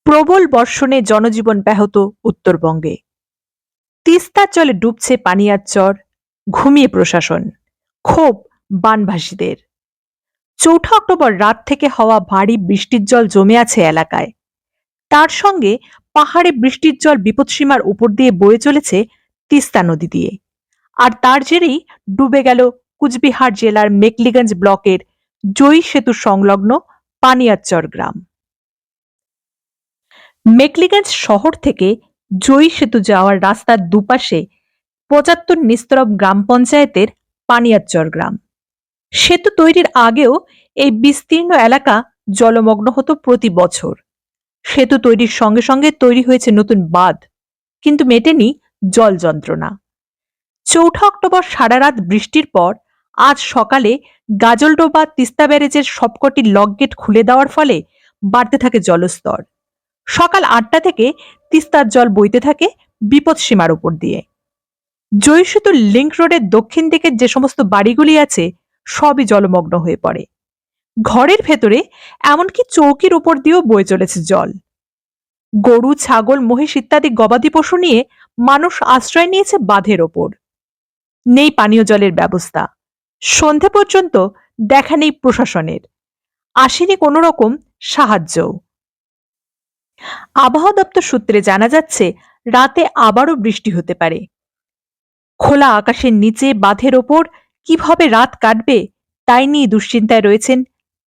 প্রবল বর্ষণে জনজীবন ব্যাহত উত্তরবঙ্গে। তিস্তার জলে ডুবছে পানিয়ারচর, ঘুমিয়ে প্রশাসন, ক্ষোভ বানভাসীদের। ৪ঠা অক্টোবর রাত থেকে হওয়া ভারী বৃষ্টির জল জমে আছে এলাকায়। তার সঙ্গে পাহাড়ে বৃষ্টির জল বিপদসীমার উপর দিয়ে বয়ে চলেছে তিস্তা নদী দিয়ে। আর তার জেরেই ডুবে গেল কুচবিহার জেলার মেকলিগঞ্জ ব্লকের জয়ী সেতু সংলগ্ন পানিয়ারচর গ্রাম। মেকলিগঞ্জ শহর থেকে জয়ী সেতু যাওয়ার রাস্তার দুপাশে ৭৫ নিস্তরব গ্রাম পঞ্চায়েতের পানিয়ারচর গ্রাম। সেতু তৈরির আগেও এই বিস্তীর্ণ এলাকা জলমগ্ন হতো প্রতি বছর। সেতু তৈরির সঙ্গে সঙ্গে তৈরি হয়েছে নতুন বাঁধ, কিন্তু মেটেনি জল যন্ত্রণা। ৪ঠা অক্টোবর সারা রাত বৃষ্টির পর আজ সকালে গাজলডোবা তিস্তা ব্যারেজের সবকটি লক গেট খুলে দেওয়ার ফলে বাড়তে থাকে জলস্তর। সকাল ৮টা থেকে তিস্তার জল বইতে থাকে বিপদসীমার উপর দিয়ে। জয়ী সেতুর লিংক রোডের দক্ষিণ দিকের যে সমস্ত বাড়িগুলি আছে সবই জলমগ্ন হয়ে পড়ে। ঘরের ভেতরে এমনকি চৌকির উপর দিয়েও বয়ে চলেছে জল। গরু, ছাগল, মহিষ ইত্যাদি গবাদি পশু নিয়ে মানুষ আশ্রয় নিয়েছে বাঁধের ওপর। নেই পানীয় জলের ব্যবস্থা। সন্ধে পর্যন্ত দেখা নেই প্রশাসনের, আসেনি কোনো রকম সাহায্যও। আবহাওয়া দপ্তর সূত্রে জানা যাচ্ছে রাতে আবারও বৃষ্টি হতে পারে। খোলা আকাশের নিচে বাঁধের ওপর কিভাবে রাত কাটবে তাই নিয়ে দুশ্চিন্তায় রয়েছেন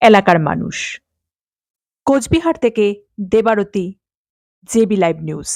এলাকার মানুষ। কোচবিহার থেকে দেবারতী, জেবি লাইভ নিউজ।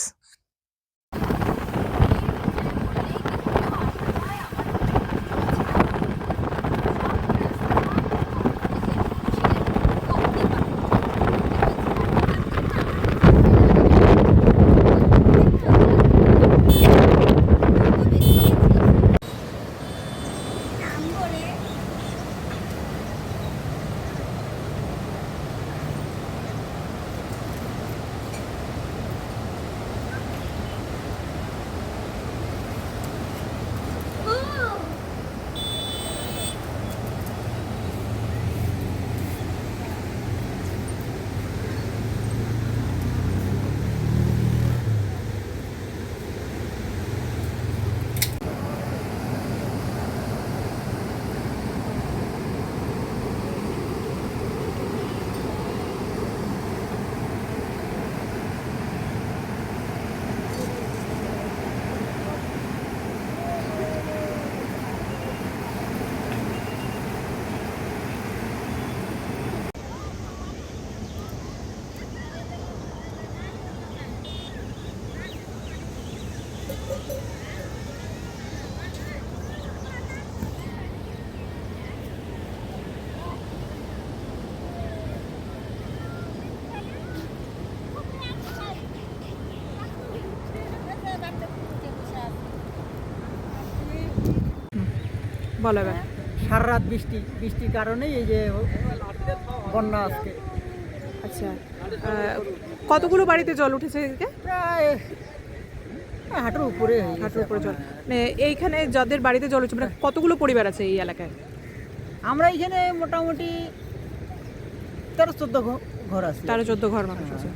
বলো এবার। সারা রাত বৃষ্টির কারণেই এই যে বন্যা আজকে। আচ্ছা, কতগুলো বাড়িতে জল উঠেছে এদিকে? প্রায় হাঁটুর উপরে জল। মানে এইখানে যাদের বাড়িতে জল উঠছে, মানে কতগুলো পরিবার আছে এই এলাকায়? আমরা এইখানে মোটামুটি 13-14 ঘর আছে। 13-14 ঘর মানুষ আছে।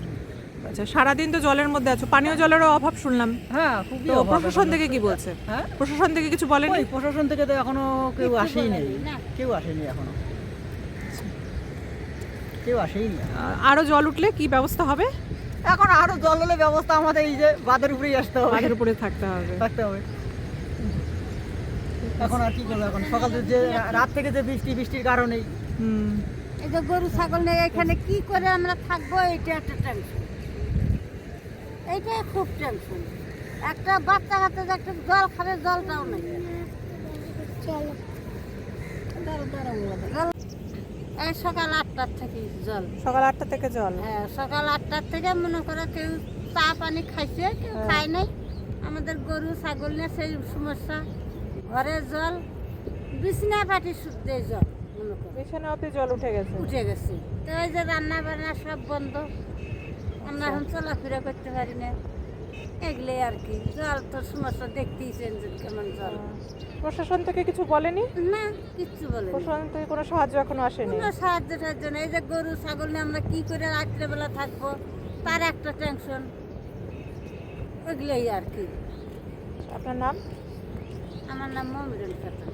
আচ্ছা, সারাদিন তো জলের মধ্যে আছো, পানীয় জলেরও অভাব শুনলাম। হ্যাঁ, খুবই তো অভাব। প্রশাসন থেকে কি বলছে? হ্যাঁ, প্রশাসন থেকে কিছু বলেনি? প্রশাসন থেকে তো এখনো কেউ আসেনি, এখনো কেউ আসেনি। আরো জল উঠলে কি ব্যবস্থা হবে? এখন আরো জল হলে ব্যবস্থা আমাদের এই যে বাঁধের উপরেই আসতে হবে, বাঁধের উপরে থাকতে হবে। এখন আর কি করবো? এখন সকাল যে রাত থেকে যে বৃষ্টির কারণেই এই যে গরু ছাগল নিয়ে এখানে কি করে আমরা থাকবো, এটা একটা টেনশন। এইটাই খুব টেনশন। একটা বাচ্চা কাচ্চা যে একটা জল খাবে, জলটাও নেই। এই সকাল 8টার থেকে জল। সকাল 8টা থেকে জল? হ্যাঁ, সকাল 8টার থেকে মনে করে কেউ চা পানি খাইছে, কেউ খায় নাই। আমাদের গরু ছাগল নিয়ে সেই সমস্যা। ঘরের জল, বিছনা পাটি শুদ্ধ জল, মনে করে বিছানা অবধি জল উঠে গেছে। তো এই যে রান্না বান্না সব বন্ধ, আমরা এখন চলাফেরা করতে পারি না। এগুলো আর কি, জল তো সমস্যা দেখতেইছেন যে কেমন জল। প্রশাসন থেকে কিছু বলেনি? না, কিচ্ছু বলে প্রশাসন থেকে কোনো সাহায্য এখনো আসেনি? কোনো সাহায্য টাহায্য নেই। এই যে গরু ছাগল নিয়ে আমরা কি করে রাত্রেবেলা থাকবো, তার একটা টেনশন, এগুলোই আর কি। আপনার নাম? আমার নাম মমিরুল খাতুন।